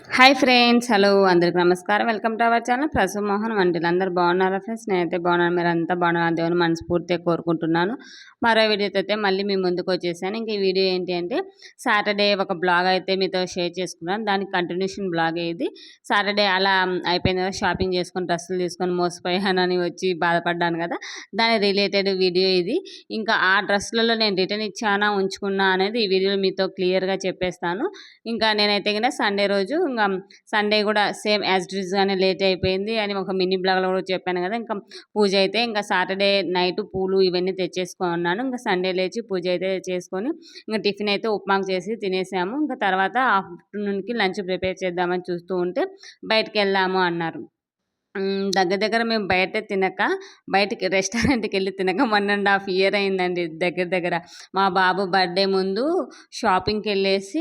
Hi friends, hello అందరికి నమస్కారం. Welcome to our channel Prasu Mohan until. అందరు బాగున్నారా ఫ్రెండ్స్? నేనైతే బాగున్నాను. మీరు అంతా బాగున్నారు దేవుని మనస్ఫూర్తిగా కోరుకుంటున్నాను. మరో వీడియోతో అయితే మళ్ళీ మీ ముందుకు వచ్చేసాను. ఇంక ఈ వీడియో ఏంటి అంటే సాటర్డే ఒక బ్లాగ్ అయితే మీతో షేర్ చేసుకున్నాను. దానికి కంటిన్యూషన్ బ్లాగ్ ఇది. సాటర్డే అలా అయిపోయింది కదా, షాపింగ్ చేసుకొని డ్రెస్సులు తీసుకొని మోసపోయానని వచ్చి బాధపడ్డాను కదా, దాని రిలేటెడ్ వీడియో ఇది. ఇంకా ఆ డ్రెస్సులలో నేను రిటర్న్ ఇచ్చానా ఉంచుకున్నా అనేది ఈ వీడియోలో మీతో క్లియర్గా చెప్పేస్తాను. ఇంకా నేనైతే కనుక సండే రోజు ఇంకా సండే కూడా సేమ్ యాజ్ ఇట్ ఈస్గానే లేట్ అయిపోయింది అని ఒక మినీ బ్లాగ్లో కూడా చెప్పాను కదా. ఇంకా పూజ అయితే ఇంకా సాటర్డే నైట్ పూలు ఇవన్నీ తెచ్చేసుకున్నాను. ఇంకా సండే లేచి పూజ అయితే చేసుకొని ఇంకా టిఫిన్ అయితే ఉప్మాకు చేసి తినేసాము. ఇంకా తర్వాత ఆఫ్టర్నూన్కి లంచ్ ప్రిపేర్ చేద్దామని చూస్తూ ఉంటే బయటకు వెళ్దాము అన్నారు. దగ్గర దగ్గర మేము బయటికి రెస్టారెంట్‌కెళ్ళి తినక 1½ ఇయర్ అయిందండి దగ్గర దగ్గర. మా బాబు బర్త్‌డే ముందు షాపింగ్‌కెళ్ళేసి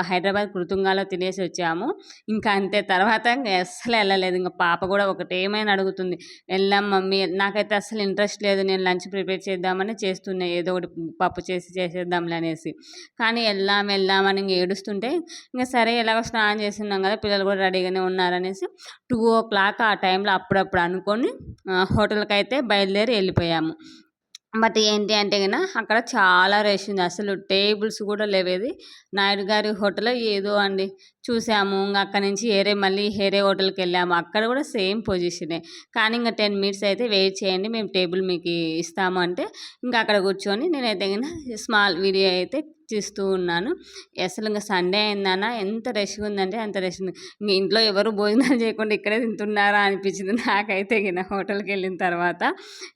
హైదరాబాద్ కృతుంగాలో తినేసి వచ్చాము. ఇంకా అంతే, తర్వాత ఇంక అస్సలు ఎళ్ళలేదు. ఇంక పాప కూడా ఒకటేమైనా అడుగుతుంది, "వెళ్దాం మమ్మీ." నాకైతే అస్సలు ఇంట్రెస్ట్ లేదు. నేను లంచ్ ప్రిపేర్ చేద్దామని చేస్తున్నా. ఏదో ఒకటి పప్పు చేసేద్దాంలే అనేసి. కానీ వెళ్దాం అని ఇంక ఏడుస్తుంటే ఇంక సరే ఎలాగో స్నానం చేస్తున్నాం కదా, పిల్లలు కూడా రెడీగానే ఉన్నారనేసి 2:00 ఆ టైంలో అప్పుడప్పుడు అనుకొని హోటల్‌కి అయితే బయలుదేరి వెళ్ళిపోయాము. బట్ ఏంటి అంటే అక్కడ చాలా రష్ ఉంది. అసలు టేబుల్స్ కూడా లేవేది. నాయుడు గారి హోటల్ ఏదో అండి. చూసాము. ఇంక అక్కడి నుంచి మళ్ళీ వేరే హోటల్‌కెళ్ళాము. అక్కడ కూడా సేమ్ పొజిషనే. కానీ ఇంక 10 మినిట్స్ అయితే వెయిట్ చేయండి, మేము టేబుల్ మీకు ఇస్తాము అంటే ఇంకా అక్కడ కూర్చొని నేనైతే స్మాల్ వీడియో అయితే తీస్తూ ఉన్నాను. అసలు ఇంక సండే అయిందన్న ఎంత రష్‌గా ఉందంటే అంత రష్ ఉంది. ఇంక ఇంట్లో ఎవరు భోజనాలు చేయకుండా ఇక్కడే తింటున్నారా అనిపించింది నాకైతే హోటల్‌కెళ్ళిన తర్వాత.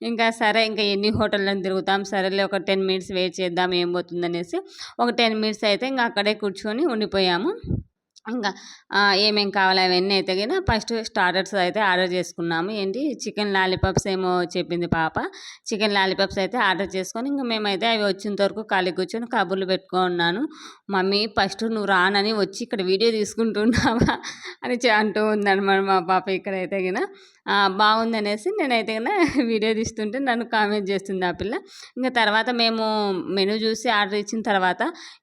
ఇంకా సరే, ఇంకా ఎన్ని హోటళ్ళని తిరుగుతాం, సరేలే ఒక 10 మినిట్స్ వెయిట్ చేద్దాం ఏం పోతుందనేసి ఒక 10 మినిట్స్ అయితే ఇంక అక్కడే కూర్చొని ఉండిపోయాము. ఇంకా ఏమేం కావాలి అవన్నీ అయితే ఫస్ట్ స్టార్టర్స్ అయితే ఆర్డర్ చేసుకున్నాము. ఏంటి చికెన్ లాలీపాప్స్ ఏమో చెప్పింది పాప. చికెన్ లాలీపాప్స్ అయితే ఆర్డర్ చేసుకొని ఇంకా మేమైతే అవి వచ్చేంత వరకు ఖాళీ కూర్చొని కబుర్లు పెట్టుకున్నాను. మమ్మీ ఫస్ట్ నువ్వు రానని వచ్చి ఇక్కడ వీడియో తీసుకుంటున్నావా అని అంటూ ఉందన్నమాట మా పాప. ఇక్కడైతే బాగుందనేసి నేనైతే వీడియో తీస్తుంటే నన్ను కామెంట్ చేస్తుంది ఆ పిల్ల. ఇంకా తర్వాత మేము మెనూ చూసి ఆర్డర్ ఇచ్చిన తర్వాత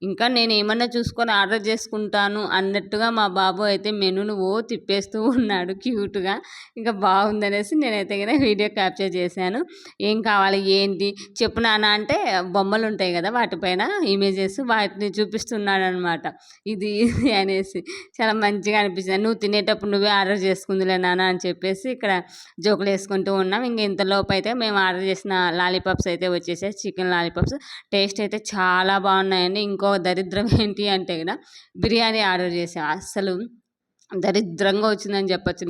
ఇంకా నేను ఏమన్నా చూసుకొని ఆర్డర్ చేసుకుంటాను అన్నట్టుగా మా బాబు అయితే మెనూను తిప్పేస్తూ ఉన్నాడు క్యూట్గా. ఇంకా బాగుందనేసి నేనైతే వీడియో క్యాప్చర్ చేశాను. ఏం కావాలి ఏంటి చెప్పు నాన్న అంటే బొమ్మలు ఉంటాయి కదా, వాటిపైన ఇమేజెస్ వాటిని చూపిస్తున్నాడు అనమాట. ఇది అనేసి చాలా మంచిగా అనిపించింది. నువ్వు తినేటప్పుడు నువ్వే ఆర్డర్ చేసుకుందిలే నాన్న అని చెప్పేసి ఇక్కడ జోకులు వేసుకుంటూ ఉన్నాం. ఇంక ఇంతలోపు అయితే మేము ఆర్డర్ చేసిన లాలీపాప్స్ అయితే వచ్చేసాయి, చికెన్ లాలీపాప్స్. టేస్ట్ అయితే చాలా బాగున్నాయండి. ఇంకో దరిద్రం ఏంటి అంటే బిర్యానీ ఆర్డర్ చేసాం. అస్సలు దరిద్రంగా వచ్చిందని చెప్పొచ్చు.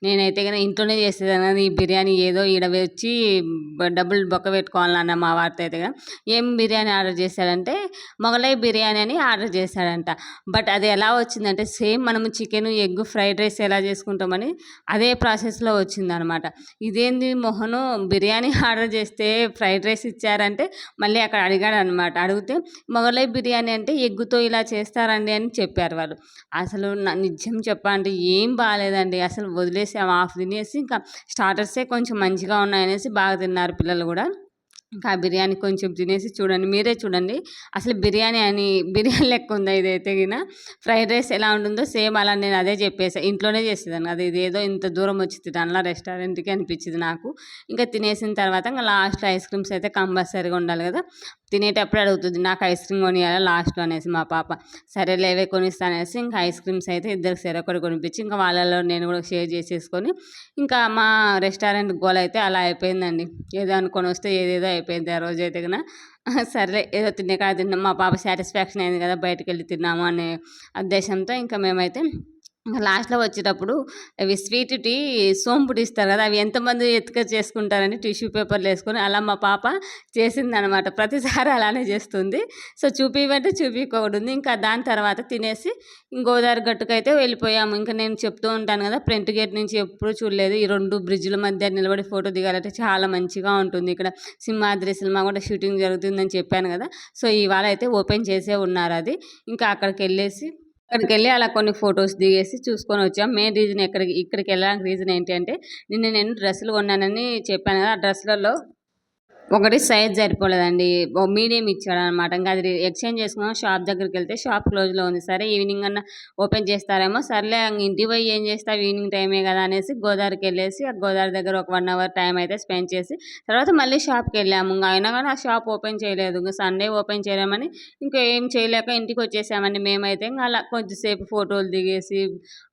నేనైతే ఇంట్లోనే చేసేదాన్ని కానీ ఈ బిర్యానీ ఏదో ఈడ వచ్చి డబ్బులు బొక్క పెట్టుకోవాలన్న మా వారితో అయితే ఏం బిర్యానీ ఆర్డర్ చేశాడంటే మొగలై బిర్యానీ అని ఆర్డర్ చేశాడంట. బట్ అది ఎలా వచ్చిందంటే సేమ్ మనము చికెన్ ఎగ్ ఫ్రైడ్ రైస్ ఎలా చేసుకుంటామని అదే ప్రాసెస్లో వచ్చిందనమాట. ఇదేంది మొహను బిర్యానీ ఆర్డర్ చేస్తే ఫ్రైడ్ రైస్ ఇచ్చారంటే మళ్ళీ అక్కడ అడిగాడు అనమాట. అడిగితే మొగలై బిర్యానీ అంటే ఎగ్గుతో ఇలా చేస్తారండి అని చెప్పారు వాళ్ళు. అసలు నిజం చెప్పాలంటే ఏం బాగాలేదండి. అసలు వదిలేసాము, హాఫ్ తినేసి ఇంకా స్టార్టర్సే కొంచెం మంచిగా ఉన్నాయనేసి బాగా తిన్నారు పిల్లలు కూడా. ఇంకా బిర్యానీ కొంచెం తినేసి మీరే చూడండి. అసలు బిర్యానీ లెక్క ఉందా ఇదైతే ఫ్రైడ్ రైస్ ఎలా ఉంటుందో సేమ్ అలా నేను అదే చెప్పేసాను. ఇంట్లోనే చేసేదాన్ని అది. ఇదేదో ఇంత దూరం వచ్చి తినాలా రెస్టారెంట్కి అనిపించింది నాకు. ఇంకా తినేసిన తర్వాత ఇంకా లాస్ట్లో ఐస్ క్రీమ్స్ అయితే కంపల్సరీగా ఉండాలి కదా. తినేటప్పుడు అడుగుతుంది, నాకు ఐస్ క్రీమ్ కొనియాలా లాస్ట్లో అనేసి మా పాప. సరే లేవే కొనిస్తానేసి ఇంకా ఐస్ క్రీమ్స్ అయితే ఇద్దరికి ఒకటి కొనిపించి ఇంకా వాళ్ళలో నేను కూడా షేర్ చేసేసుకొని ఇంకా మా రెస్టారెంట్ గోల్ అయితే అలా అయిపోయిందండి. ఏదో అనుకొని వస్తే ఏదేదో అయిపోయింది ఆ రోజు అయితే సర్లే ఏదో తినే కాడ తిన్నాం, మా పాప సాటిస్ఫాక్షన్ అయింది కదా, బయటకు వెళ్ళి తిన్నాము అనే ఉద్దేశంతో ఇంకా మేమైతే ఇంకా లాస్ట్లో వచ్చేటప్పుడు అవి స్వీట్ టీ సోంపుటి ఇస్తారు కదా, అవి ఎంతమంది చేసుకుంటారని టిష్యూ పేపర్లు వేసుకొని అలా మా పాప చేసిందనమాట. ప్రతిసారి అలానే చేస్తుంది. సో చూపివ్వంటే చూపించకూడదు. ఇంకా దాని తర్వాత తినేసి గోదావరి గట్టుకైతే వెళ్ళిపోయాము. ఇంకా నేను చెప్తూ ఉంటాను కదా, ఫ్రంట్ గేట్ నుంచి ఎప్పుడూ చూడలేదు. ఈ 2 బ్రిడ్జ్ల మధ్య నిలబడి ఫోటో దిగాలంటే చాలా మంచిగా ఉంటుంది. ఇక్కడ సింహాద్రి సినిమా కూడా షూటింగ్ జరుగుతుందని చెప్పాను కదా. సో ఇవాళ అయితే ఓపెన్ చేసే ఉన్నారు అది. ఇంకా అక్కడికెళ్ళి అలా కొన్ని ఫొటోస్ దిగేసి చూసుకొని వచ్చాం. మెయిన్ రీజన్ ఇక్కడికి వెళ్ళడానికి రీజన్ ఏంటి అంటే నిన్న నేను డ్రెస్సులు కొన్నానని చెప్పాను కదా. ఆ డ్రెస్సులలో ఒకటి సైజ్ సరిపోలేదండి. మీడియం ఇచ్చాడనమాట. ఇంక అది ఎక్స్‌చేంజ్ చేసుకుందాం షాప్ దగ్గరికెళ్తే షాప్ క్లోజ్‌లో ఉంది. సరే ఈవినింగ్ అన్నా ఓపెన్ చేస్తారేమో, సర్లే ఇంటికి పోయి ఏం చేస్తావు ఈవినింగ్ టైమే కదా అనేసి గోదావరికెళ్ళేసి, ఆ గోదావరి దగ్గర ఒక 1 అవర్ టైం అయితే స్పెండ్ చేసి, తర్వాత మళ్ళీ షాప్‌కెళ్ళాము. అయినా గాని ఆ షాప్ ఓపెన్ చేయలేదు. ఇంక సండే ఓపెన్ చేయలేమని ఇంకా ఏం చేయలేక ఇంటికొచ్చేసామండి మేమైతే. ఇంక అలా కొద్దిసేపు ఫోటోలు దిగేసి,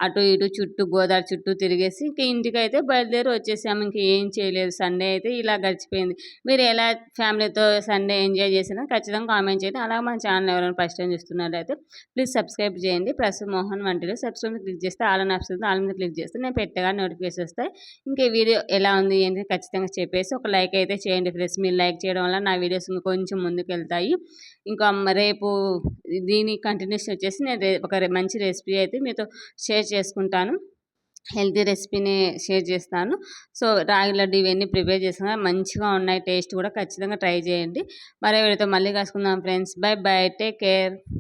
అటు ఇటు చుట్టూ గోదావరి చుట్టూ తిరిగేసి, ఇంక ఇంటికైతే బయలుదేరి వచ్చేసాము. ఇంక ఏం చేయలేదు. సండే అయితే ఇలా గడిచిపోయింది. మీరు ఎలా ఫ్యామిలీతో సండే ఎంజాయ్ చేసినా ఖచ్చితంగా కామెంట్ చేయండి. అలాగే మన ఛానల్ ఎవరైనా ఫస్ట్ టైం చూస్తున్నట్లయితే ప్లీజ్ సబ్స్క్రైబ్ చేయండి. ప్రస్తుతం మోహన్ వంటిలో సబ్స్క్రైబ్ క్లిక్ చేస్తే ఆల్ అని ఆప్షన్ ఆల్ మీద క్లిక్ చేస్తే నేను పెట్టగానే నోటిఫికేషన్ వస్తాయి. ఇంకా ఈ వీడియో ఎలా ఉంది ఏంటి ఖచ్చితంగా చెప్పేసి ఒక లైక్ అయితే చేయండి ఫ్రెండ్స్. మీరు లైక్ చేయడం వల్ల నా వీడియోస్ కొంచెం ముందుకెళ్తాయి. ఇంకా రేపు దీని కంటిన్యూషన్ వచ్చేసి నేను ఒక మంచి రెసిపీ అయితే మీతో షేర్ చేసుకుంటాను. హెల్తీ రెసిపీని షేర్ చేస్తాను. సో, రాగి లడ్డు ఇవన్నీ ప్రిపేర్ చేశాను. మంచిగా ఉన్నాయి. టేస్ట్ కూడా ఖచ్చితంగా ట్రై చేయండి. మరో వీడియోతో మళ్ళీ కలుసుకుందాం friends. By by. Take care.